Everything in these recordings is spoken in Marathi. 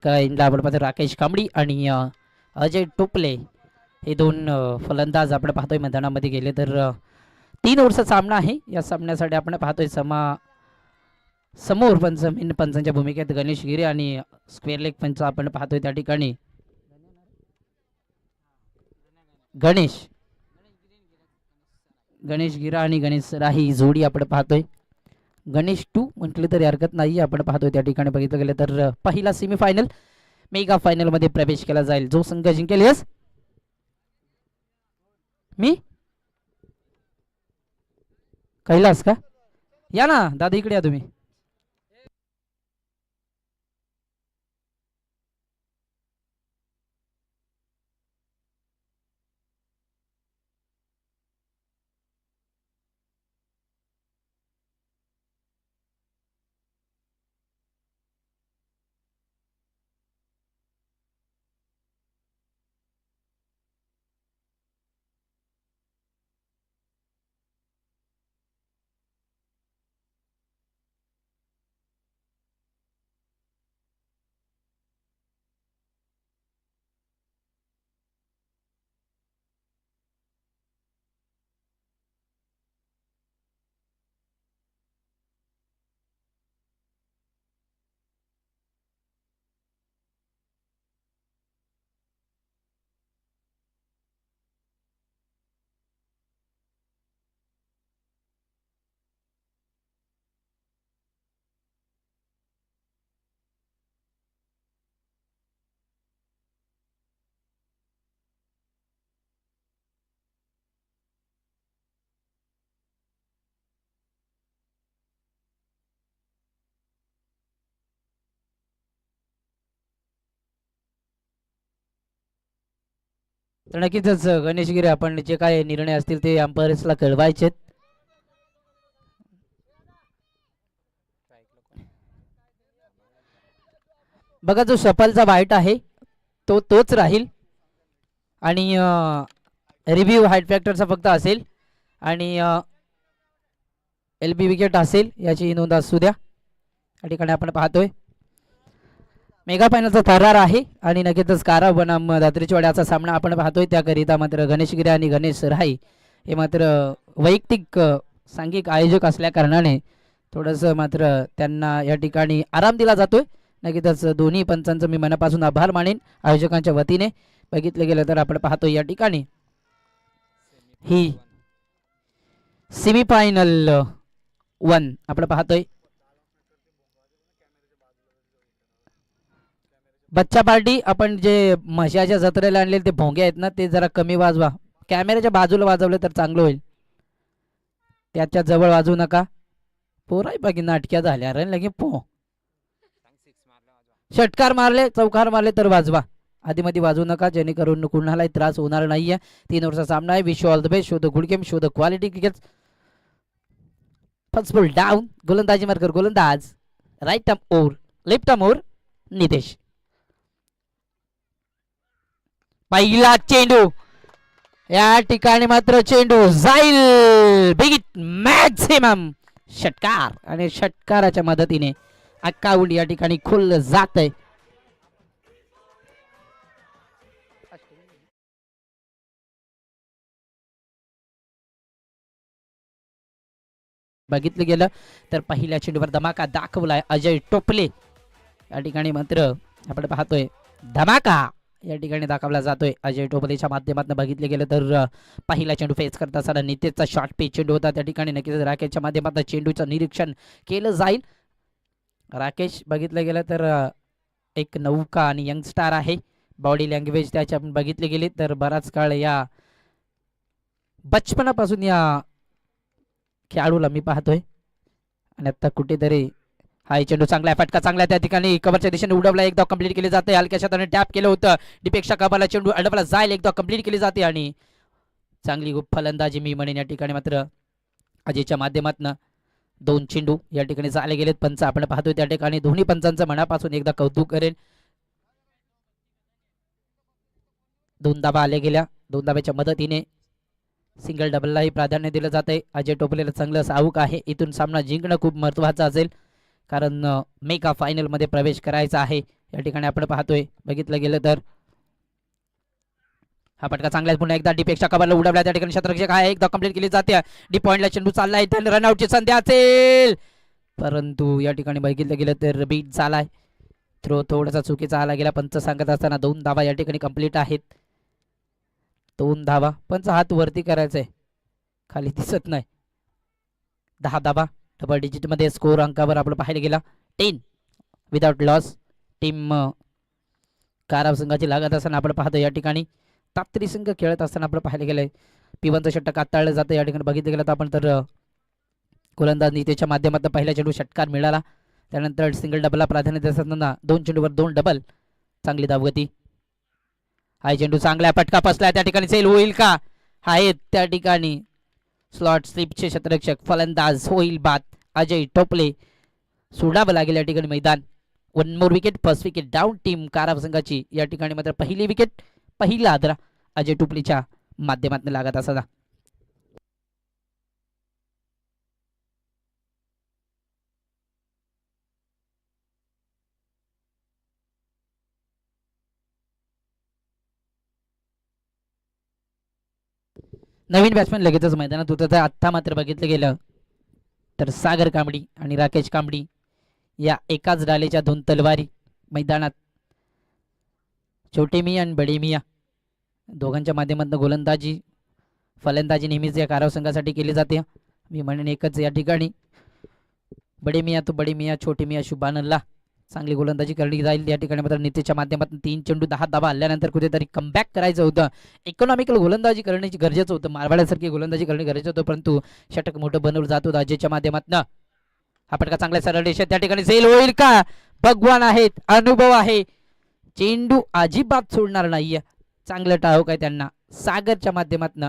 इंडला आपण पाहतो राकेश कांबडी आणि अजय टोपले हे दोन फलंदाज आपण पाहतोय मैदानामध्ये गेले. तर 3 ओव्हरचा सामना आहे. या सामन्यासाठी आपण पाहतोय समोर पंचांच्या भूमिकेत गणेश गिरे आणि स्क्वेअर लेग पंच आपण पाहतोय त्या ठिकाणी गणेश गिरा आणि गणेश सरा ही जोडी आपण पाहतोय. गणेश 2 म्हटले तरी हरकत नाही. आपण पाहतोय त्या ठिकाणी बघितलं गेलं तर पहिला सेमीफायनल मेगा फायनल मध्ये प्रवेश केला जाईल. जो संघ जिंकेल यस मी कैलास का या ना दादा इकडे या तुम्ही. तर नक्कीच गणेश गिरे आपण जे काय निर्णय असतील ते अंपायर्सला कळवायचे. बघा जो शफलचा वाईट आहे तोच राहील आणि रिव्ह्यू हाईट फॅक्टरचा फक्त असेल आणि LB विकेट असेल याची नोंद असू द्या. या ठिकाणी आपण पाहतोय मेगा फायनलचा थरार आहे आणि नक्कीच कारा बनाम दात्रीचवाड्याचा सामना आपण पाहतोय. त्याकरिता मात्र गणेश गिरे आणि गणेश राई हे मात्र वैयक्तिक सांघिक आयोजक असल्या कारणाने थोडंसं मात्र त्यांना या ठिकाणी आराम दिला जातोय. नक्कीच दोन्ही पंचांचं मी मनापासून आभार मानेन आयोजकांच्या वतीने. बघितलं गेलं तर आपण पाहतोय या ठिकाणी ही सेमीफायनल 1 आपण पाहतोय. बच्चा पार्टी आपण जे म्हशाच्या जत्रेला आणले ते भोंगे आहेत ना ते जरा कमी वाजवा. कॅमेऱ्याच्या बाजूला वाजवले तर चांगलं होईल. त्याच्या जवळ वाजवू नका. पोराई बाकी नाटक्या झाल्या रे लगे षटकार मारले चौकार मारले तर वाजवा. आधीमध्ये वाजवू नका जेणेकरून कुणालाही त्रास होणार नाहीये. 3 ओव्हरचा सामना आहे. Wish all the best. Show the good game, show the quality cricket. First ball down. गोलंदाजी मार्कर गोलंदाज right arm over left arm over Nitesh. पहिला चेंडू या ठिकाणी मात्र चेंडू जाईल बिगिट मॅक्सिमम षटकार आणि षटकाराच्या मदतीने अकाउंट या ठिकाणी खुल जात आहे. बघितलं गेलं तर पहिल्या चेंडूवर धमाका दाखवलाय अजय टोपले. या ठिकाणी मात्र आपण पाहतोय धमाका या ठिकाणी दाखवला जातोय अजय टोपलेच्या माध्यमातून. बघितले गेलं तर पहिला चेंडू फेस करत असताना नितेशचा शॉर्ट पिच चेंडू होता. त्या ठिकाणी नक्कीच राकेशच्या माध्यमातून चेंडूचं निरीक्षण केलं जाईल. राकेश बघितलं गेलं तर एक नौका आणि यंगस्टार आहे. बॉडी लँग्वेज त्याच्या बघितली गेली तर बराच काळ या बचपनापासून या खेळाडूला मी पाहतोय आणि आता कुठेतरी हा चेंडू चांगला फटका चांगला त्या ठिकाणी कव्हरच्या दिशेने उडवला. एकदा कंप्लीट केली जाते. हलक्याशा त्याने टॅप केलं होतं डिपेक्षा कबाला चेंडू अडवला जाईल. एकदा कंप्लीट केली जाते आणि चांगली फलंदाजी मी म्हणेन या ठिकाणी मात्र अजयच्या माध्यमातून 2 चेंडू या ठिकाणी झाले गेलेत. पंच आपण पाहतोय त्या ठिकाणी दोन्ही पंचांचं मनापासून एकदा कौतुक करेन. 2 धाबा आले गेल्या. 2 धाब्याच्या मदतीने सिंगल डबललाही प्राधान्य दिलं जाते. अजय टोपलेला चांगलं सावूक आहे. इथून सामना जिंकणं खूप महत्त्वाचं असेल कारण मेगा फायनल मध्ये प्रवेश करायचा आहे. या ठिकाणी आपण पाहतोय बघितलं गेलं तर हा फटका चांगला पुन्हा एकदा डीपेक्षा कव्हरला उडवला त्या ठिकाणी क्षेत्ररक्षक आहे एकदा कंप्लीट केली जाते डी पॉइंटला चेंडू चाललाय रनआउटची संधी असेल परंतु या ठिकाणी बघितलं गेलं तर बीट झालाय थ्रो थोडासा चुकीचा आला गेला पंच सांगत असताना 2 धावा या ठिकाणी कंप्लीट आहेत 2 धावा पंच हात वरती करायचंय खाली दिसत नाही 10 धावा डबल डिजिट मध्ये स्कोर अंकावर आपण पाहायला गेला 10 विदाउट लॉस टीम काराव संघाची लागत असताना आपण पाहतो या ठिकाणी तात्री संघ खेळत असताना आपण पाहायला गेलंय पिवनचं षटक हाताळलं जातं या ठिकाणी बघितलं गेलं तर आपण तर गोलंदाज नीतीच्या माध्यमातून पहिल्या चेंडू षटकार मिळाला त्यानंतर सिंगल डबलला प्राधान्य देत असताना 2 चेंडूवर 2 डबल चांगली धावगती हा चेंडू चांगला फटका बसलाय त्या ठिकाणी सेल होईल का आहेत त्या ठिकाणी स्लॉट स्लिपचे क्षेत्ररक्षक फलंदाज होईल बाद अजय टोपले सोडावं लागेल या ठिकाणी मैदान 1 more wicket first wicket down team काराव संघाची या ठिकाणी मात्र पहिली विकेट पहिला आदरा अजय टोपलेच्या माध्यमातून लागत असताना नवीन बॅट्समॅन लगेचच मैदानात होतं तर आत्ता मात्र बघितलं गेलं तर सागर कांबडी आणि राकेश कांबडी या एकाच डालेच्या 2 तलवारी मैदानात छोटे मिया आणि बडे मिया दोघांच्या माध्यमातून गोलंदाजी फलंदाजी नेहमीच या काराव संघासाठी केली जाते मी म्हणेन एकच या ठिकाणी बडे मिया तो बडे मिया छोटे मिया शुभानला चांगली गोलंदाजी करण्यात जाईल या ठिकाणी मात्र नीतीच्या माध्यमातून 3 चेंडू 10 धावा आल्यानंतर कुठेतरी कमबॅक करायचं होतं इकॉनॉमिकल गोलंदाजी करण्याची गरजेचं होतं मारवाड्यासारखी गोलंदाजी करणे गरजेचं होतं परंतु षटक मोठं बनवलं जात होतं अजयच्या माध्यमातून हा फटका चांगल्या सरळ रेषेत त्या ठिकाणी सेल होईल का भगवान आहेत अनुभव आहे चेंडू अजिबात सोडणार नाहीये चांगलं टाळू काय त्यांना सागरच्या माध्यमातून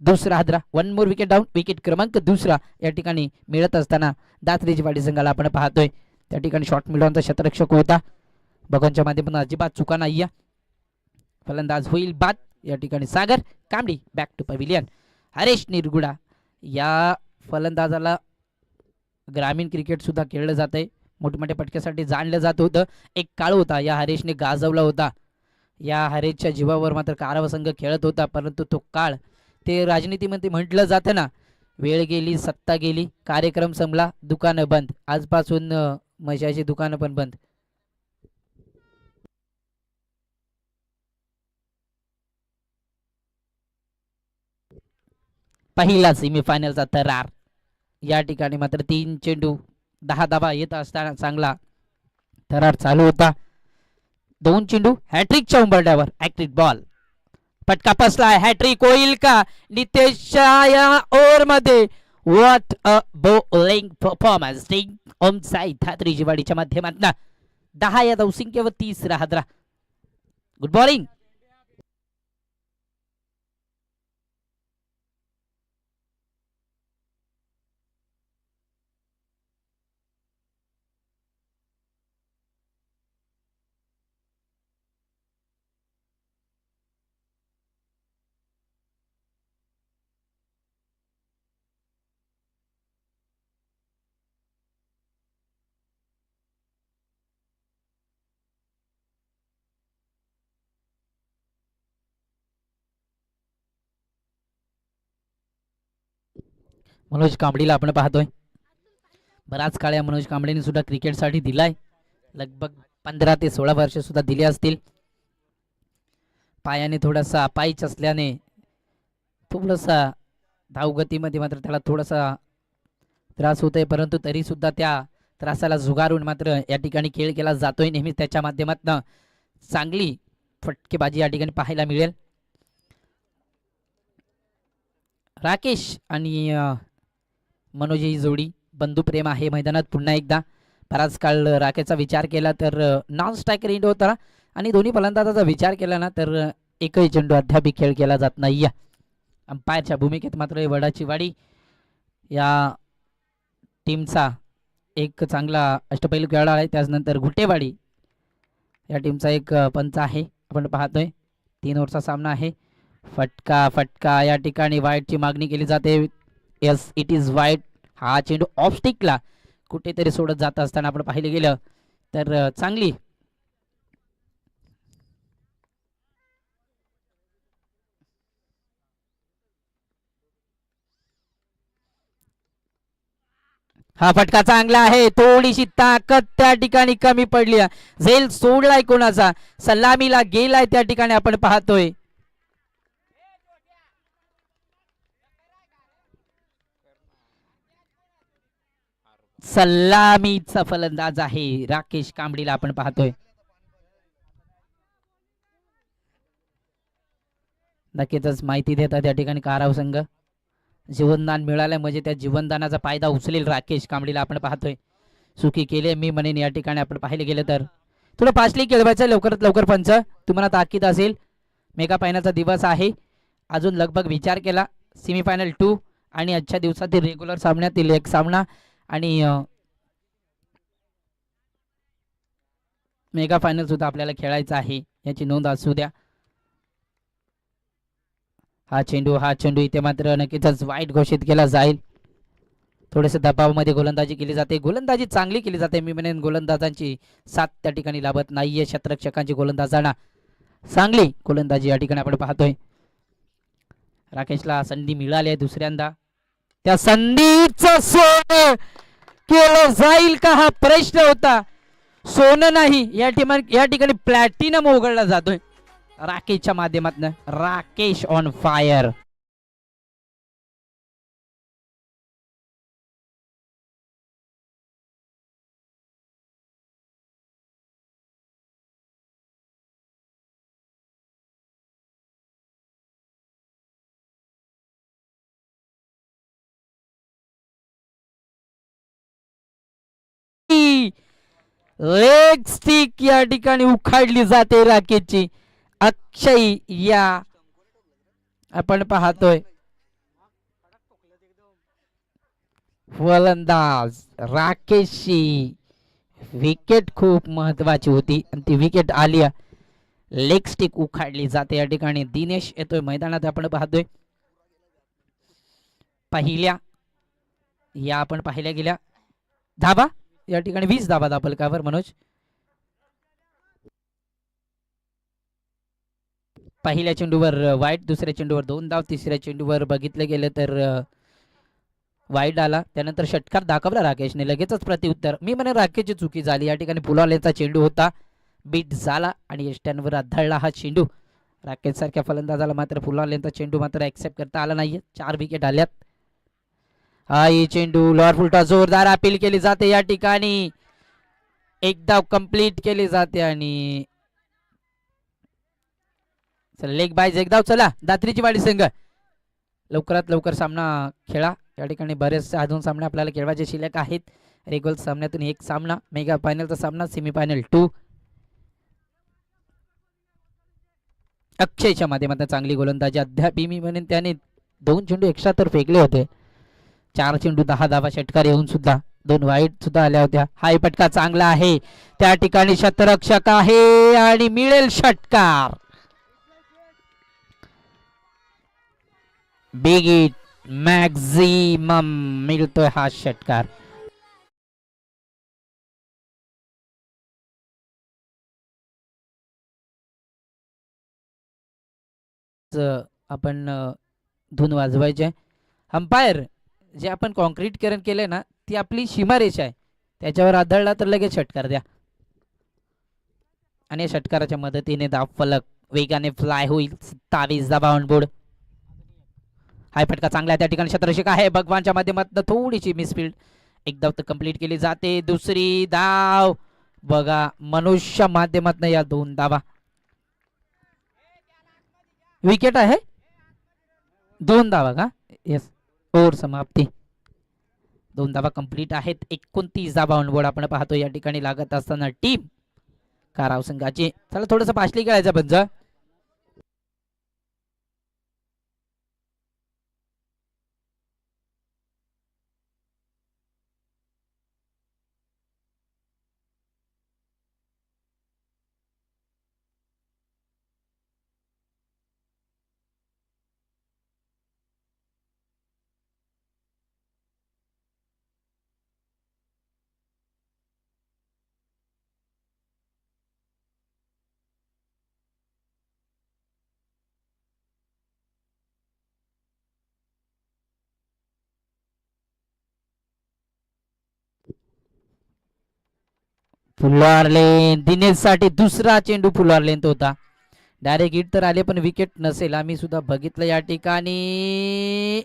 दुसरा हादरा 1 मोर विकेट डाऊन विकेट क्रमांक दुसरा या ठिकाणी मिळत असताना दात्रेजीवाडी संघाला आपण पाहतोय त्या ठिकाणी शॉट मिळवण्याचा क्षेत्ररक्षक होता भगवानच्या माध्यमातून अजिबात चुका नाहीये फलंदाज होईल बाद या ठिकाणी Sagar Kambadi back to pavilion Haresh Nirguda या फलंदाजाला ग्रामीण क्रिकेट सुद्धा खेळलं जातंय मोठमोठ्या पटक्यासाठी जाणलं जात होतं एक काळ होता या हरेशने गाजवला होता या हरेशच्या जीवावर मात्र काराव संघ खेळत होता परंतु तो काळ ते राजनीतीमध्ये म्हटलं जातं ना वेळ गेली सत्ता गेली कार्यक्रम संपला दुकानं बंद आजपासून मशाची दुकानं पण बंद पहिला सेमीफायनलचा थरार या ठिकाणी मात्र 3 चेंडू 10 धावा येत असताना चांगला थरार चालू होता 2 चेंडू हॅट्रिकच्या उंबरड्यावर ऍक्टिव्ह बॉल फटका बसलाय हॅट्रिक होईल का नितेशच्या या ओव्हर मध्ये व्हॉट अ बॉलिंग परफॉर्मन्स ओम साई धात्रीजीवाडीच्या माध्यमातून 10 या धावसंख्येवर 3रा हादरा गुड बॉलिंग मनोज कांबडीला आपण पाहतोय बराच काळ या मनोज कांबळेने सुद्धा क्रिकेटसाठी दिलाय लगभग 15 ते 16 वर्ष सुद्धा दिली असतील पायाने थोडासा अपाईच असल्याने थोडासा धावगतीमध्ये मात्र त्याला थोडासा त्रास होतोय परंतु तरी सुद्धा त्या त्रासाला झुगारून मात्र या ठिकाणी खेळ केला जातोय नेहमीच त्याच्या माध्यमातून चांगली फटकेबाजी या ठिकाणी पाहायला मिळेल राकेश आणि मनोज ही जोडी बंधुप्रेम आहे मैदानात पुन्हा एकदा बराच काळ राकेशचा विचार केला तर नॉन स्ट्रायकर इंड होता आणि दोन्ही फलंदाजाचा विचार केला ना तर एकही चेंडू अद्याप खेळ केला जात नाही अंपायरच्या भूमिकेत मात्र वडाची वाडी या टीमचा एक चांगला अष्टपैलू खेळाडू आहे त्यानंतर घुटेवाडी या टीमचा एक पंच आहे आपण पाहतोय 3 ओव्हरचा सामना आहे फटका फटका या ठिकाणी वाईटची मागणी केली जाते यस इट इज वाईट हा चेंडू ऑफ स्टिकला कुठेतरी सोडत जात असताना आपण पाहिले गेलं तर चांगली हा फटका चांगला आहे, थोडीशी ताकद त्या ठिकाणी कमी पडली. झेल सोडलाय कोणाचा, सलामीला गेलाय त्या ठिकाणी आपण पाहतोय. सलामीचा फलंदाज आहे राकेश कांबळीला आपण पाहतोय. नक्कीच माहिती देतात त्या ठिकाणी काराव संघ. जीवनदान मिळालं म्हणजे त्या जीवनदानाचा फायदा उचलेल राकेश कांबळीला आपण पाहतोय. चुकी केली मी म्हणेन या ठिकाणी आपण पाहिले गेले तर. थोडं फास्टली खेळवायचं लवकरात लवकर पंच, तुम्हाला ताकीद असेल. मेगा फायनलचा दिवस आहे, अजून लगभग विचार केला सेमीफायनल 2 आणि आजच्या दिवसातील रेग्युलर सामन्यातील एक सामना आणि मेगा फायनल सुद्धा आपल्याला खेळायचा आहे, याची नोंद असू द्या. हा चेंडू इथे मात्र नक्कीच वाईट घोषित केला जाईल. थोडेसे दबावामध्ये गोलंदाजी केली जाते, गोलंदाजी चांगली केली जाते. मी म्हणेन गोलंदाजांची साथ त्या ठिकाणी लाभत नाहीये, क्षेत्ररक्षकांची गोलंदाजांना चांगली गोलंदाजी या ठिकाणी आपण पाहतोय. राकेशला संधी मिळाली आहे दुसऱ्यांदा, त्या संधीचं सोनं केलं जाईल का हा प्रश्न होता. सोनं नाही, या ठिकाणी प्लॅटिनम उघडला जातोय राकेशच्या माध्यमातून. Rakesh on fire. Leg stick या ठिकाणी उखाडली जाते राकेशची. अक्षय या आपण पाहतोय फलंदाज राकेशची विकेट खूप महत्वाची होती आणि ती विकेट आली. लेग स्टिक उखाडली जाते या ठिकाणी. दिनेश येतोय मैदानात आपण पाहतोय. आपण पाहिल्या गेल्या धाबा या ठिकाणी 20 धाबा दापलकावर मनोज. पहिल्या चेंडूवर वाईट, दुसऱ्या चेंडूवर 2 धाव, तिसऱ्या चेंडूवर बघितलं गेलं तर वाईट आला. त्यानंतर षटकार दाखवला राकेशने, लगेचच प्रत्युत्तर. मी म्हणे राकेशची चुकी झाली या ठिकाणी. फुलालेचा चेंडू होता, बीट झाला आणि यष्ट्यांवर आदळला हा चेंडू. राकेश सारख्या फलंदाजाला मात्र फुलालेचा चेंडू मात्र ऍक्सेप्ट करता आला नाहीये. 4 विकेट आल्यात. हा चेंडू लॉर फुलटा जोरदार अपील केली जाते या ठिकाणी. एक धाव कंप्लीट केली जाते आणि लेग बायज एक धाव. चला दात्रीची वाडी संघ लवकरात लवकर सामना खेळा. या ठिकाणी बरेचसे अजून सामने आपल्याला खेळवायचे शिल्लक आहेत. रेग्युलर सामन्यातून एक सामना, मेगा फायनलचा सामना, सेमीफायनल 2. अक्षयच्या माध्यमातून चांगली गोलंदाजी अद्याप मी म्हणेन त्याने 2 चेंडू एक्स्ट्रा तर फेकले होते. 4 चेंडू 10 धावा, षटकार येऊन सुद्धा 2 वाईट सुद्धा आल्या होत्या. हाय फटका चांगला आहे त्या ठिकाणी, शतरक्षक आहे आणि मिळेल षटकार. बिग हिट मॅक्झिमम मिळतोय हा षटकार. आपण धून वाजवायचे. अंपायर जे आपण कॉन्क्रीटकरण केलंय ना, ती आपली सीमारेषा आहे, त्याच्यावर आदळला तर लगेच षटकार द्या. आणि षटकाराच्या मदतीने धाव फलक वेगाने फ्लाय होईल. 27 धावा ऑन बोर्ड. हाय फटका चांगला आहे त्या ठिकाणी, क्षेत्ररक्षक आहे भगवानच्या माध्यमातून थोडीशी मिसफिल्ड. एक धाव तर कंप्लीट केली जाते. दुसरी धाव बघा मनुष्य माध्यमातून या 2 धावा. विकेट आहे 2 धावा का? येस, ओव्हर समाप्ती. 2 धावा कंप्लीट आहेत. 29 धावा ऑन बोर्ड आपण पाहतो या ठिकाणी लागत असताना टीम काराव संघाची. चला थोडंसं फास्टली खेळायचं पंच. फुलारलेन दिनेश साठी दुसरा चेंडू फुलारलेन तो होता. डायरेक्ट हिट तर आले पण विकेट नसेल. आम्ही सुद्धा बघितलं या ठिकाणी.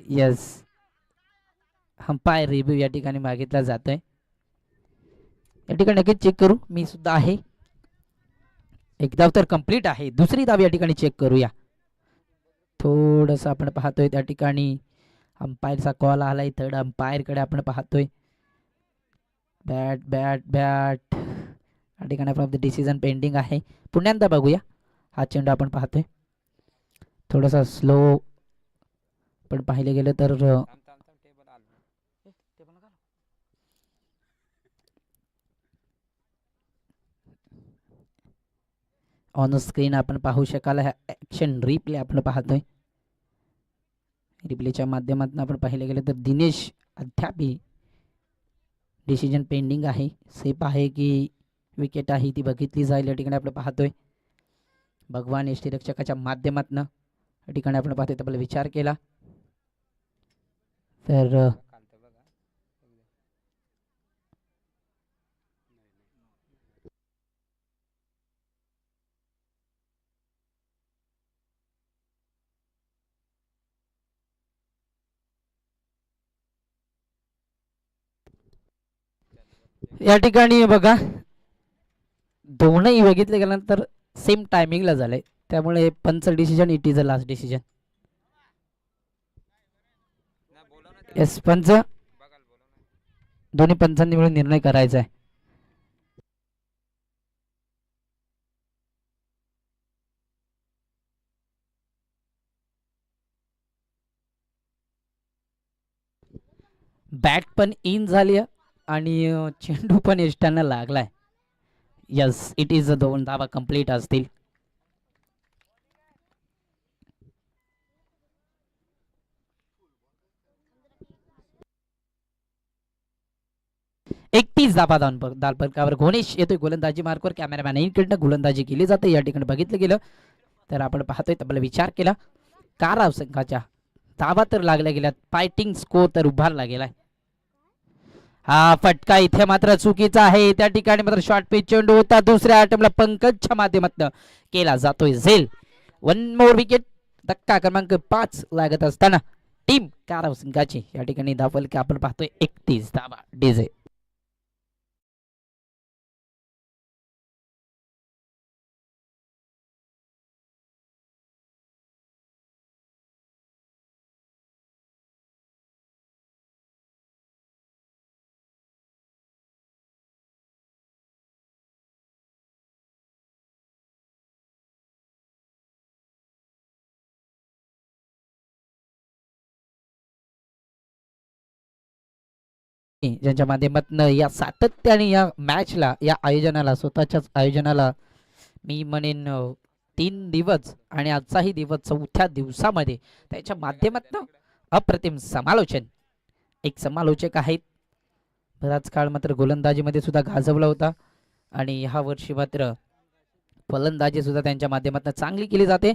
यस, अंपायर रिव्ह्यू या ठिकाणी मागितला जातोय. या ठिकाणी नक्कीच चेक करू. मी सुद्धा आहे. एक धाव तर कंप्लीट आहे. दुसरी धाव या ठिकाणी चेक करूया. थोडस आपण पाहतोय त्या ठिकाणी अंपायरचा कॉल आलाय. थर्ड अंपायर कडे आपण पाहतोय. बॅट बॅट बॅट या ठिकाणी आपण डिसिजन पेंडिंग आहे. पुन्हा बघूया. हा चेंडू आपण पाहतोय थोडासा स्लो पण पाहिले गेलं तर ऑन स्क्रीन आपण पाहू शकाल. ऍक्शन रिप्ले आपण पाहतोय. रिप्लेच्या माध्यमातून आपण पाहिले गेले तर दिनेश अद्यापही डिसिजन पेंडिंग आहे. सेफ आहे की विकेट आहे ती बघितली जाईल. या ठिकाणी आपण पाहतोय भगवान यष्टीरक्षकाच्या माध्यमातून या ठिकाणी आपण पाहतोय तर विचार केला तर या ठिकाणी बघा दोनही बघितले गेल्यानंतर सेम टायमिंगला झालंय. त्यामुळे पंच decision it is a last decision. S पंच दोन्ही पंचांनी मिळून निर्णय करायचा आहे. बॅट पण इन झाली आणि चेंडू पण यष्टांना लागलाय. यस, इट इज 2 धावा कंप्लीट असतील. एकतीस धावा धावपलकावर घोणेश येतोय गोलंदाजी मार्कवर. कॅमेरामॅन इकडनं गोलंदाजी केली जाते. या ठिकाणी बघितलं गेलं तर आपण पाहतोय तबला विचार केला काराव संघाच्या धावा तर लागल्या गेल्यात. फायटिंग स्कोर तर उभारला गेलाय. हा फटका इथे मात्र चुकीचा आहे. त्या ठिकाणी मात्र शॉर्ट पिच चेंडू होता. दुसऱ्या अटेम्प्टला पंकजच्या माध्यमातून केला जातोय झेल. 1 मोर विकेट. धक्का क्रमांक 5 लागत असताना टीम काराव संघाची या ठिकाणी धावफलक आपण पाहतोय 31 धावा. डीजे ज्यांच्या माध्यमातून या सातत्याने या मॅचला या आयोजनाला स्वतःच्याच आयोजनाला मी म्हणेन 3 दिवस आणि आजचाही दिवस 4थ्या दिवसामध्ये त्याच्या माध्यमातून अप्रतिम समालोचन. एक समालोचक आहेत. बराच काळ मात्र गोलंदाजीमध्ये सुद्धा गाजवला होता आणि ह्या वर्षी मात्र फलंदाजी सुद्धा त्यांच्या माध्यमातून चांगली केली जाते.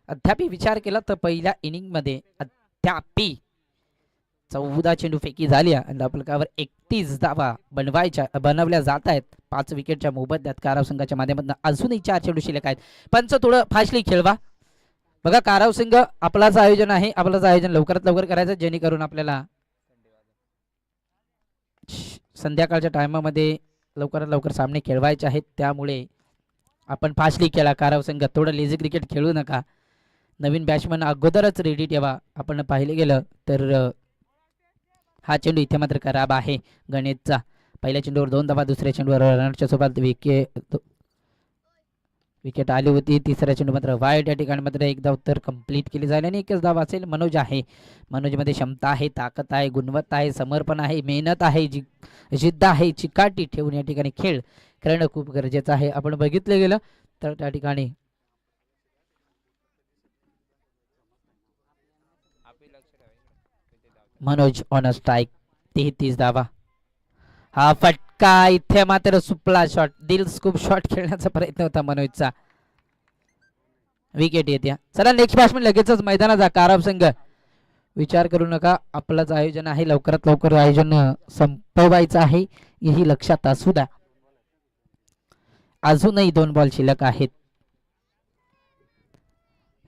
अद्यापही विचार केला तर पहिल्या इनिंगमध्ये अद्यापही 14 चेंडू फेकी झाली आणि धावफलकावर 31 धावा बनवल्या जात आहेत. 5 विकेटच्या मोबदल्यात काराव संघाच्या माध्यमातून अजूनही 4 चेंडू शिल्लक आहेत. पंच थोडं फास्टली खेळवा. बघा काराव संघ आपलाच आयोजन आहे. आपलाच आयोजन लवकरात लवकर करायचं जेणेकरून आपल्याला संध्याकाळच्या टायमामध्ये लवकरात लवकर सामने खेळवायचे आहेत. त्यामुळे आपण फास्टली खेळा. काराव संघ थोडं लेझी क्रिकेट खेळू नका. नवीन बॅट्समन अगोदरच रेडी ठेवा. आपण पाहिले गेलं तर हा चेंडू इथे मात्र खराब आहे गणेशचा. पहिल्या चेंडूवर 2 धावा. दुसऱ्या चेंडूवर रनरच्या सोबत विकेट आली होती. तिसऱ्या चेंडू मात्र वाईट. या ठिकाणी मात्र 1 धाव तर कंप्लीट केली जाईल आणि 1च धाव असेल. मनोज आहे. मनोजमध्ये क्षमता आहे, ताकद आहे, गुणवत्ता आहे, समर्पण आहे, मेहनत आहे, जिद्द आहे. चिकाटी ठेवून या ठिकाणी खेळ करणं खूप गरजेचं आहे. आपण बघितलं गेलं तर त्या ठिकाणी मनोज ऑन स्ट्राईक. 33 धावा. हा फटका इथे मात्र सुपला शॉट. दिल स्कूप शॉट खेळण्याचा प्रयत्न होता मनोजचा. विकेट येत्या. चला नेक्स्ट बॅट्समन लगेचच मैदानात जा. काराव संघ विचार करू नका, आपलंच आयोजन आहे, लवकरात लवकर आयोजन संपवायचं आहे हेही लक्षात असू द्या. अजूनही 2 बॉल शिल्लक आहेत.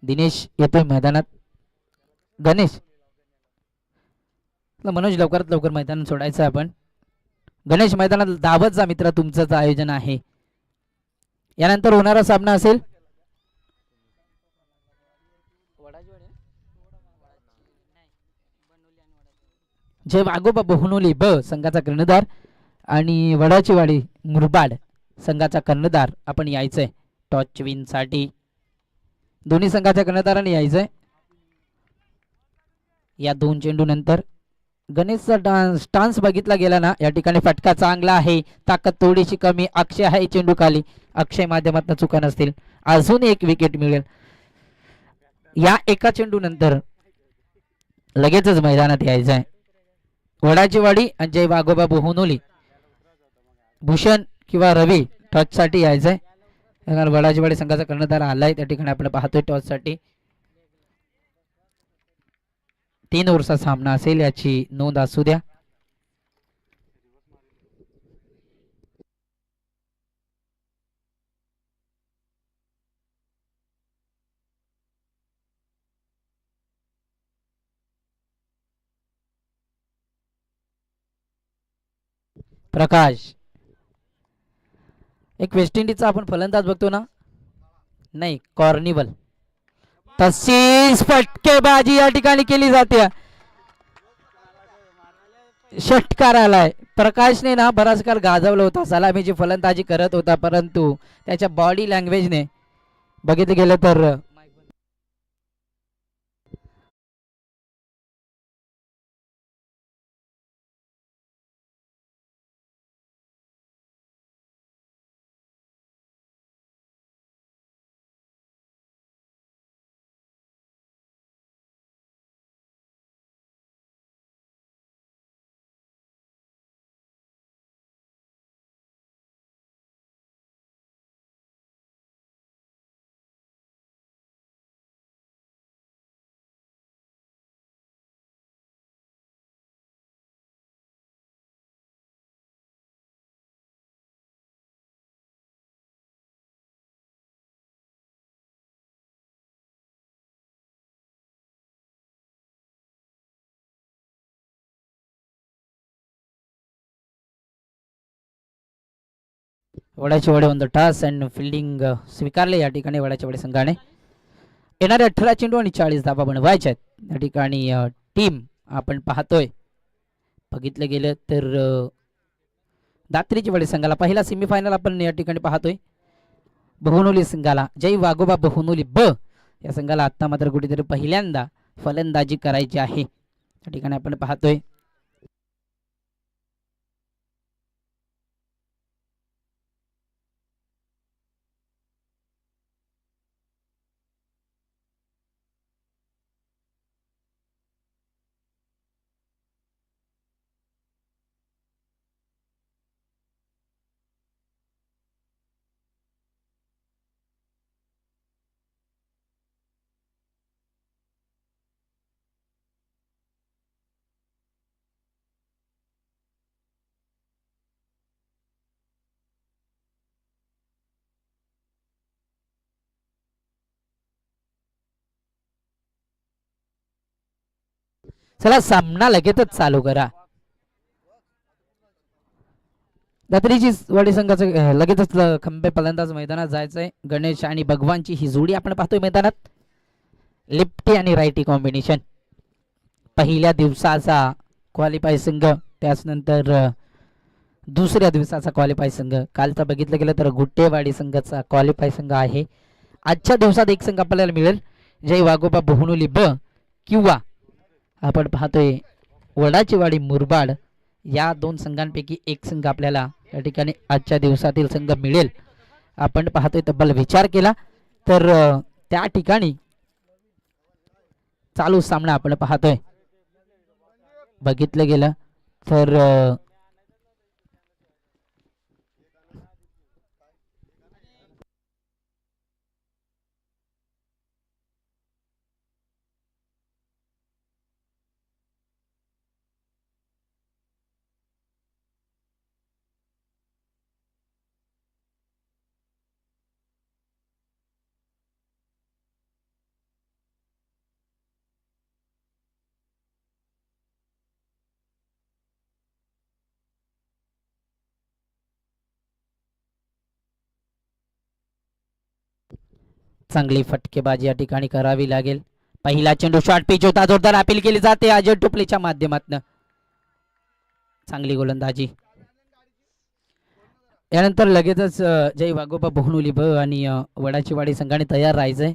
दिनेश येतोय मैदानात. गणेश मनोज लवकरात लवकर मैदान सोडायचं आपण. गणेश मैदानात धावत जा मित्र, तुमचंच आयोजन आहे. यानंतर होणारा सामना असेल जय वाघोबा बहुनोली ब संघाचा कर्णधार आणि वडाचीवाडी मुरबाड संघाचा कर्णधार आपण यायचंय टॉस विन साठी. दोन्ही संघाच्या कर्णधारांनी यायचंय. या 2 चेंडू नंतर गणेशचा स्टान्स बघितला गेला ना, या ठिकाणी फटका चांगला आहे, ताकद थोडीशी कमी. अक्षय आहे चेंडू खाली, अक्षय माध्यमातून चुका नसतील, अजून एक विकेट मिळेल. या एका चेंडू नंतर लगेचच मैदानात यायचंय. वडाचीवाडी आणि जय वाघोबा बहुनोली भूषण किंवा रवी टॉस साठी यायचंय. वडाचीवाडी संघाचा कर्णधार आलाय, त्या ठिकाणी आपण पाहतोय टॉस साठी. 3 ओव्हरचा सामना असेल याची नोंद असू द्या. प्रकाश एक वेस्ट इंडिजचा आपण फलंदाज बघतो ना, नाही कॉर्निवल, तशीच फटकेबाजी या ठिकाणी केली जाते. षटकार आलाय. प्रकाशने ना बराच काळ गाजवलं होता, सलामीची फलंदाजी करत होता, परंतु त्याच्या बॉडी लँग्वेजने बघितलं गेलं तर Wadachiwadi on the toss and fielding स्वीकारले या ठिकाणी वडाचीवाडी संघाने. येणारे 18 चेंडू आणि 40 धावा बनवायच्या आहेत. या ठिकाणी टीम आपण पाहतोय, बघितलं गेलं तर दात्रीचीवाडी संघाला पहिला सेमीफायनल आपण या ठिकाणी पाहतोय. बहुनोली संघाला जय वाघोबा बहुनोली ब या संघाला आता मात्र कुठेतरी पहिल्यांदा फलंदाजी करायची आहे, या ठिकाणी आपण पाहतोय. चला सामना लगेचच चालू करा. दात्रीची वाडी संघाचं लगेचच खंबे फलंदाज मैदानात जायचंय. गणेश आणि भगवानची ही जोडी आपण पाहतोय मैदानात. लेफ्टी आणि राईटी कॉम्बिनेशन. पहिल्या दिवसाचा क्वालिफाय संघ, त्याचनंतर दुसऱ्या दिवसाचा क्वालिफाय संघ. कालचा बघितलं गेलं तर गुट्टेवाडी संघाचा क्वालिफाय संघ आहे. आजच्या दिवसात एक संघ आपल्याला मिळेल, जय वाघोबा बहुनोली ब किंवा आपण पाहतोय वडाचीवाडी मुरबाड. या 2 संघांपैकी एक संघ आपल्याला या ठिकाणी आजच्या दिवसातील संघ मिळेल. आपण पाहतोय तब्बल विचार केला तर त्या ठिकाणी चालू सामना आपण पाहतोय, बघितलं गेलं तर चांगली फटकेबाजी या ठिकाणी करावी लागेल. पहिला चेंडू शॉर्ट पिच होता, जोरदार अपील केली जाते अजय टोपलेच्या माध्यमातून. चांगली गोलंदाजी. यानंतर लगेचच जय वाघोबा बोहनुली ब आणि वडाची वाडी संघाने तयार राहायचंय.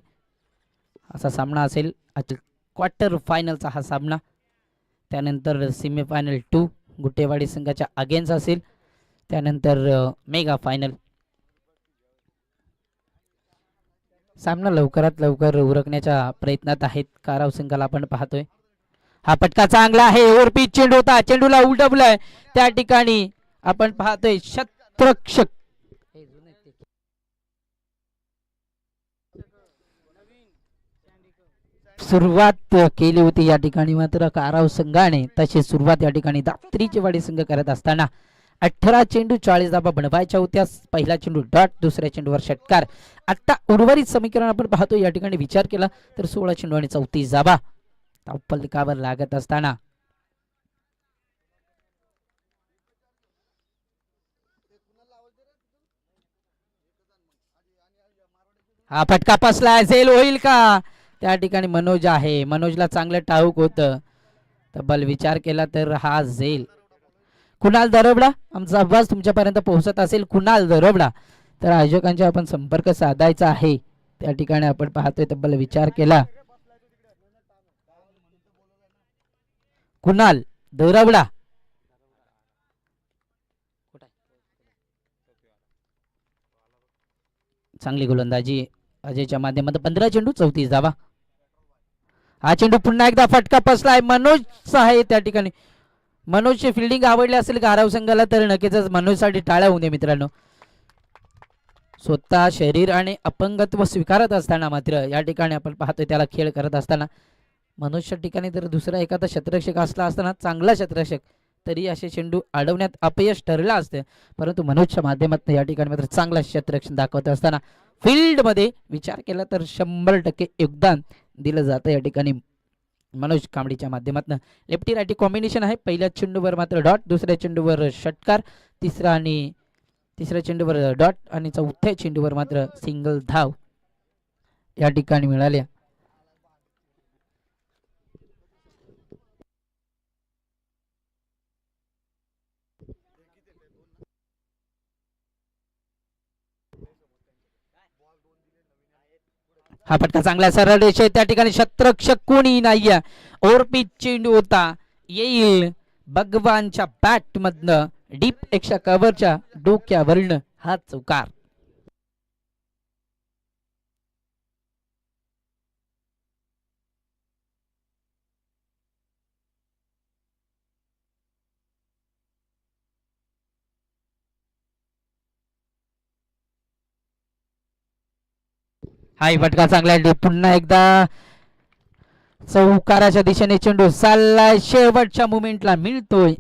असा सामना असेल क्वार्टर फायनलचा हा सामना. त्यानंतर सेमीफायनल 2 गुटेवाडी संघाच्या अगेन्स्ट असेल. त्यानंतर मेगा फायनल. सामना लवकरात लवकर उरकण्याच्या प्रयत्नात आहेत काराव संघाला आपण पाहतोय. हा फटका चांगला आहे, ओव्हर पिच चेंडू होता, चेंडूला उलटवलंय त्या ठिकाणी आपण पाहतोय शतरक्षक. सुरुवात केली होती या ठिकाणी मात्र काराव संघाने. तशी सुरुवात या ठिकाणी दात्रीची वाडी संघ करत असताना 18 चेंडू 40 धाबा बनवायच्या होत्या. पहिला चेंडू डॉट, दुसऱ्या चेंडूवर षटकार. आता उर्वरित समीकरण आपण पाहतो या ठिकाणी विचार केला तर 16 चेंडू आणि 34 धाबा धावफलकावर लागत असताना हा फटका पसला झेल होईल का? त्या ठिकाणी मनोज आहे, मनोजला चांगलं ठाऊक होतं. तब्बल विचार केला तर हा झेल. कुणाल दरबडा, आमचा आवाज तुमच्यापर्यंत पोहोचत असेल कुणाल दरबडा तर आयोजकांचा आपण संपर्क साधायचा आहे. त्या ठिकाणी आपण पाहतोय तब्बल विचार केला. कुणाल दरबडा चांगली गोलंदाजी अजयच्या माध्यमातून. 15 चेंडू 34 धावा. हा चेंडू पुन्हा एकदा फटका पसलाय मनोज आहे त्या ठिकाणी. मनोजची फिल्डिंग आवडली असेल काराव संघाला तर नक्कीच मनोजसाठी टाळ्या होऊ दे मित्रांनो. स्वतः शरीर आणि अपंगत्व स्वीकारत असताना मात्र या ठिकाणी आपण पाहतोय त्याला खेळ करत असताना मनोजच्या ठिकाणी जर दुसरा एखादा क्षेत्ररक्षक असला असताना चांगला क्षेत्ररक्षक तरी असे चेंडू अडवण्यात अपयश ठरला असते. परंतु मनोजच्या माध्यमातून या ठिकाणी मात्र चांगला क्षेत्ररक्षण दाखवत असताना फील्डमध्ये विचार केला तर 100% योगदान दिलं जातं या ठिकाणी मनोज कांबळीच्या माध्यमातून. लेफ्टी रायटी कॉम्बिनेशन आहे. पहिल्या चेंडूवर मात्र डॉट, दुसऱ्या चेंडूवर षटकार, तिसऱ्या चेंडूवर डॉट आणि चौथ्या चेंडूवर मात्र सिंगल धाव या ठिकाणी मिळाल्या. हा फटका चांगला सरळ रेषे त्या ठिकाणी क्षेत्ररक्षक कोणी नाहीये. ओव्हरपिच चेंडू होता, येईल भगवानच्या बॅट मधनं डीप एक्स्ट्रा कव्हरच्या डोक्यावरनं हा चौकार. हाय फटका चांगला आहे. पुन्हा एकदा चौकाराच्या दिशेने चेंडू चाललाय, शेवटच्या मुमेंटला मिळतोय.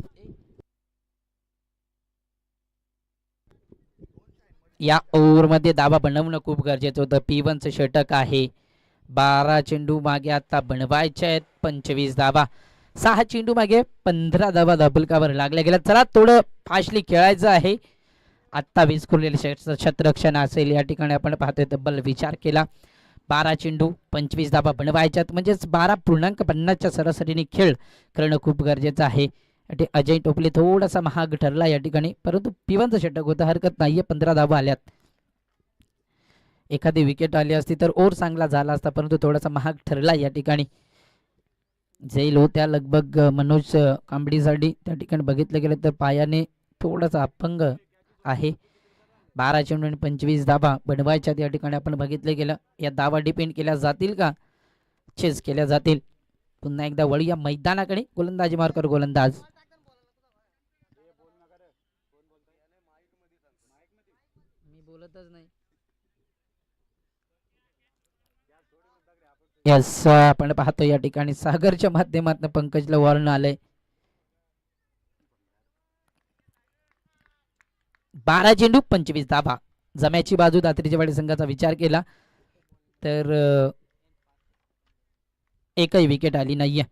या ओव्हर मध्ये धावा बनवणं खूप गरजेचं होतं. P1चं षटक आहे. 12 चेंडू मागे आता बनवायचे आहेत 25 धावा. 6 चेंडू मागे 15 धावा धाबलकावर लागल्या गेल्या. चला थोडं फास्टली खेळायचं आहे. आत्ता विस्कुरलेले क्षेत्ररक्षण असेल या ठिकाणी आपण पाहतोय तब्बल विचार केला. 12 चेंडू 25 धावा बनवायच्यात म्हणजेच 12.50च्या सरासरीने खेळ करणं खूप गरजेचं आहे. अजय टोपले थोडासा महाग ठरला या ठिकाणी, परंतु P1चं षटक होतं, हरकत नाहीये. 15 धावा आल्यात. एखादी विकेट आली असती तर ओव्हर चांगला झाला असता, परंतु थोडासा महाग ठरला या ठिकाणी. झेल होत्या लगभग मनोज कांबडीसाठी. त्या ठिकाणी बघितलं गेलं तर पायाने थोडासा अपंग आहे. 12 चेंडू आणि 25 धावा बनवायच्या या ठिकाणी आपण बघितलं गेलं. या धावा डिपेंड केल्या जातील का चेस केल्या जातील. पुन्हा एकदा वळूया मैदानाकडे. गोलंदाजी मार्कर गोलंदाज मी बोलतच नाही. यस आपण पाहतो या ठिकाणी सागरच्या माध्यमातून पंकजला वॉर्न आलंय. 12 चेंडू 25 धावा. जम्याची बाजू दात्रीच्या वाडी संघाचा विचार केला तर एकही विकेट आली नाहीये.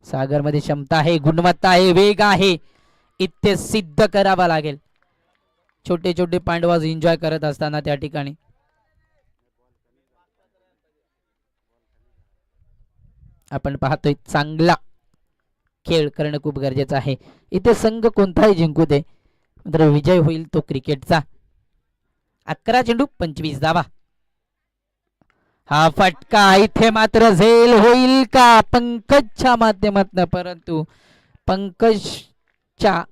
सागरमध्ये क्षमता आहे, गुणवत्ता आहे, वेग आहे, इथे सिद्ध करावा लागेल. छोटे छोटे पांडवाज एन्जॉय करत असताना त्या ठिकाणी आपण पाहतोय चांगला खेळ करणं खूप गरजेचं आहे. इथे संघ कोणताही जिंकू दे मात्र विजय होईल तो क्रिकेटचा. 11 चेंडू 25 धावा. हा फटका इथे मात्र झेल होईल का पंकजच्या माध्यमातून, परंतु पंकजच्या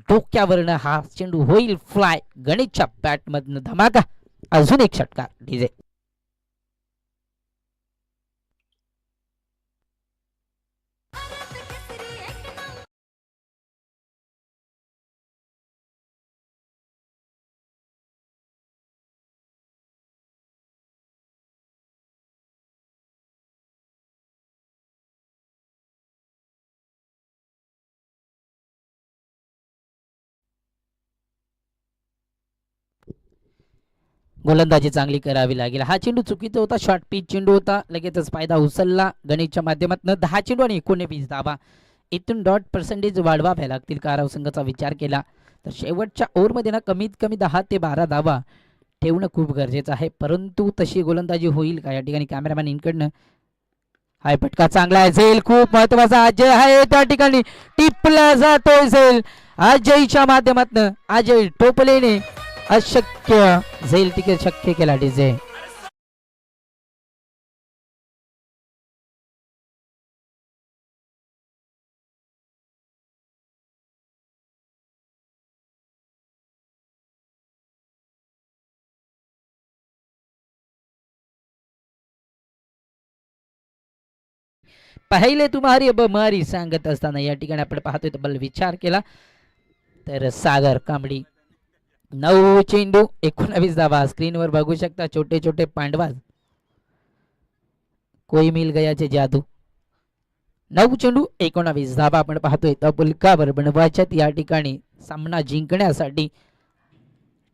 डोक्यावरनं हा चेंडू होईल फ्लाय. गणेशच्या बॅट मधनं धमाका. अजून एक षटकार डीजे. गोलंदाजी चांगली करावी लागेल. हा चेंडू चुकीचा होता, शॉर्ट पिच चेंडू होता. लगेचच फायदा उचलला गणेशच्या माध्यमातून. 10 चेंडू आणि 19 धावा. इथून डॉट पर्सेंटेज वाढवाव्या लागतील काराव संघाचा विचार केला तर. शेवटच्या ओव्हरमध्ये ना कमीत कमी 10 ते 12 धावा ठेवणं खूप गरजेचं आहे, परंतु तशी गोलंदाजी होईल का या ठिकाणी कॅमेरामॅन इनकडनं. हाय फटका चांगला आहे, झेल खूप महत्वाचा अजय आहे त्या ठिकाणी. टिपला जातोय झेल अजयच्या माध्यमातून. अजय टोपलेने अशक्य झेल तिकीट शक्य केला डीजे. पहिले तुम्हारी बमारी सांगत असताना या ठिकाणी आपण पाहतोय तब्बल विचार केला तर सागर कांबडी 9 चेंडू 19 धावा. स्क्रीनवर बघू शकता छोटे छोटे पांडवाज. कोई मिल गयाचे जादू. 9 चेंडू 19 धावा आपण पाहतोय तबुलकावर बनवायच्यात या ठिकाणी. सामना जिंकण्यासाठी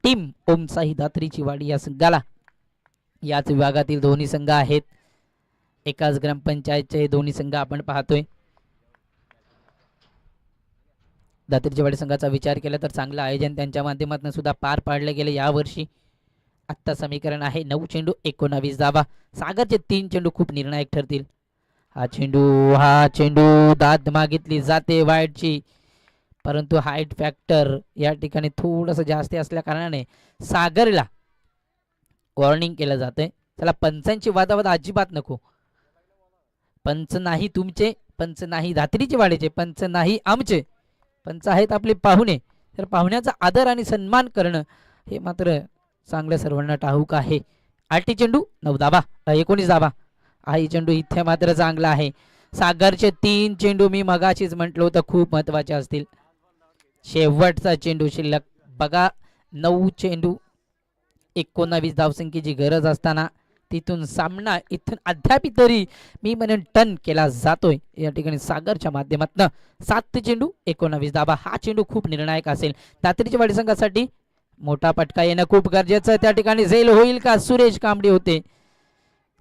टीम ओमसाई दात्रीची वाडी या संघाला. याच विभागातील दोन्ही संघ आहेत, एकाच ग्रामपंचायतचे दोन्ही संघ आपण पाहतोय. दात्रीची वाडी संघाचा विचार केला तर चांगलं आयोजन त्यांच्या माध्यमातून सुद्धा पार पाडले गेले यावर्षी. आत्ता समीकरण आहे 9 चेंडू 19 धावा. सागरचे 3 चेंडू खूप निर्णायक ठरतील. हा चेंडू दाद मागितली जाते वाईटची, परंतु हाईट फॅक्टर या ठिकाणी थोडंसं जास्त असल्या कारणाने सागरला वॉर्निंग केलं जाते. त्याला पंचांची वादावाद अजिबात नको. पंच नाही तुमचे, पंच नाही धात्रीचे वाडीचे, पंच नाही आमचे, पंच आहेत आपले पाहुणे. तर पाहुण्याचा आदर आणि सन्मान करणं हे मात्र चांगल्या सर्वांना ठाऊक आहे. 8 चेंडू 9 धावा 19 धावा. हा चेंडू इथे मात्र चांगला आहे. सागरचे 3 चेंडू मी मगाशीच म्हटलं होतं खूप महत्वाचे असतील. शेवटचा चेंडू शिल्लक बघा. 9 चेंडू 19 धावसंख्येची गरज असताना तिथून सामना इथून अद्याप तरी मी म्हणेन टर्न केला जातोय या ठिकाणी सागरच्या माध्यमातून. 7 चेंडू 19 धावा. हा चेंडू खूप निर्णायक असेल. दात्रीच्या वाडी संघासाठी मोठा पटका येणं खूप गरजेचं. त्या ठिकाणी झेल होईल का. सुरेश कांबडी होते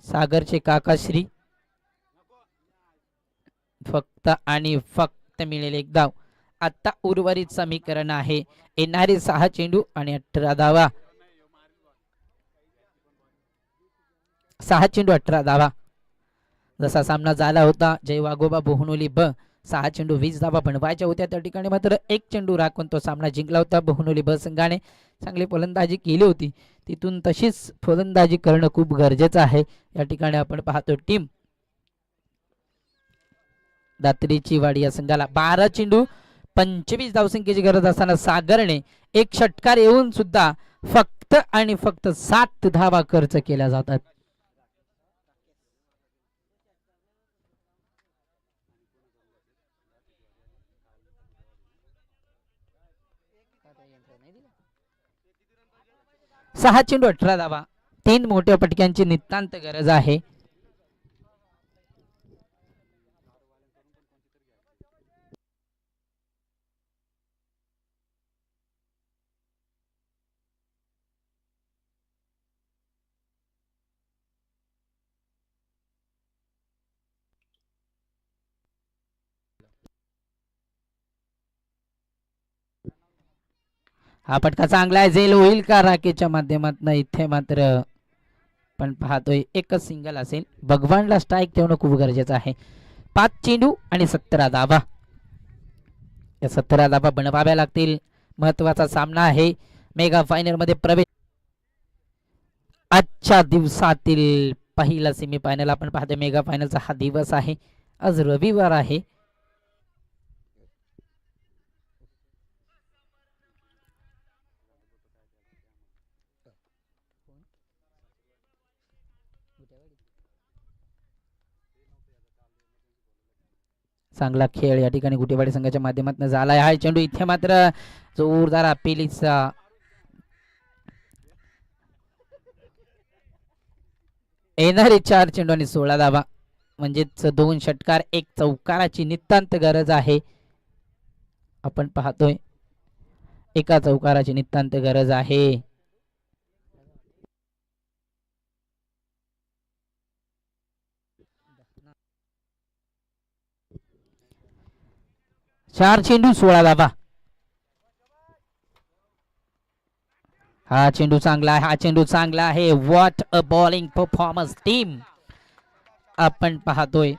सागरचे काकाश्री. फक्त आणि फक्त मिळेल एक धाव. आता उर्वरित समीकरण आहे येणारे 6 चेंडू आणि 18 धावा. 6 चेंडू 18 धावा. जसा सामना झाला होता जय वाघोबा बोहनोली ब 6 चेंडू 20 धावा बनवायच्या होत्या. त्या ठिकाणी मात्र 1 चेंडू राखून तो सामना जिंकला होता. बोहनोली ब संघाने चांगली फलंदाजी केली होती. तिथून तशीच फलंदाजी करणं खूप गरजेचं आहे. या ठिकाणी आपण पाहतो टीम दात्रीची वाडी या संघाला 12 चेंडू 25 धावसंख्येची गरज असताना सागरने एक षटकार येऊन सुद्धा फक्त आणि फक्त 7 धावा खर्च केल्या जातात. सहा चेंडू 18 धावा. 3 मोठ्या पटक्यांची नितांत गरज आहे. हा पटका चांगला आहे. झेल होईल का राकेशच्या माध्यमातून. इथे मात्र पण पाहतोय एकच सिंगल असेल. भगवानला स्ट्राईक ठेवणं खूप गरजेचं आहे. 5 चेंडू आणि 17 धावा. या 17 धावा बनवाव्या लागतील. महत्वाचा सामना आहे. मेगा फायनल मध्ये प्रवेश आजच्या दिवसातील पहिला सेमीफायनल आपण पाहतोय. मेगा फायनलचा हा दिवस आहे. आज रविवार आहे. चांगला खेळ या ठिकाणी गुटेवाडी संघाच्या माध्यमातून झाला आहे. चेंडू इथे मात्र जोरदार अपेलीचा येणारे 4 चेंडू आणि 16 धावा. म्हणजेच 2 षटकार 1 चौकाराची नितांत गरज आहे. आपण पाहतोय एका चौकाराची नितांत गरज आहे. चार चेंडू 16 धावा. हा चेंडू चांगला आहे. हा चेंडू चांगला आहे. What a bowling performance team आपण पाहतोय.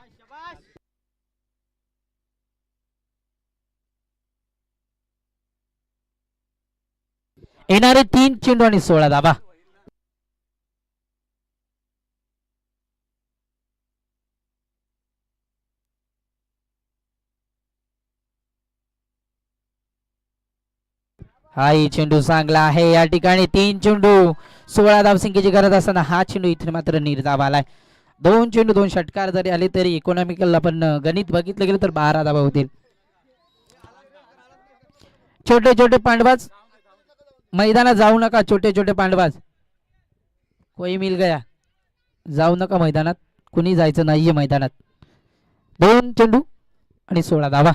येणारे 3 चेंडू आणि 16 धावा. हाही चेंडू चांगला आहे. या ठिकाणी 3 चेंडू 16 धावसंख्येची गरज असताना हा चेंडू इथे मात्र निर्धाव आलाय. 2 चेंडू 2 षटकार जरी आले तरी इकॉनॉमिकल आपण गणित बघितलं गेलं तर 12 धावा होतील. छोटे छोटे पांडवाज मैदानात जाऊ नका. छोटे छोटे पांडवाज कोई मिल गया. जाऊ नका मैदानात. कुणी जायचं नाहीये मैदानात. 2 चेंडू आणि 16 धावा.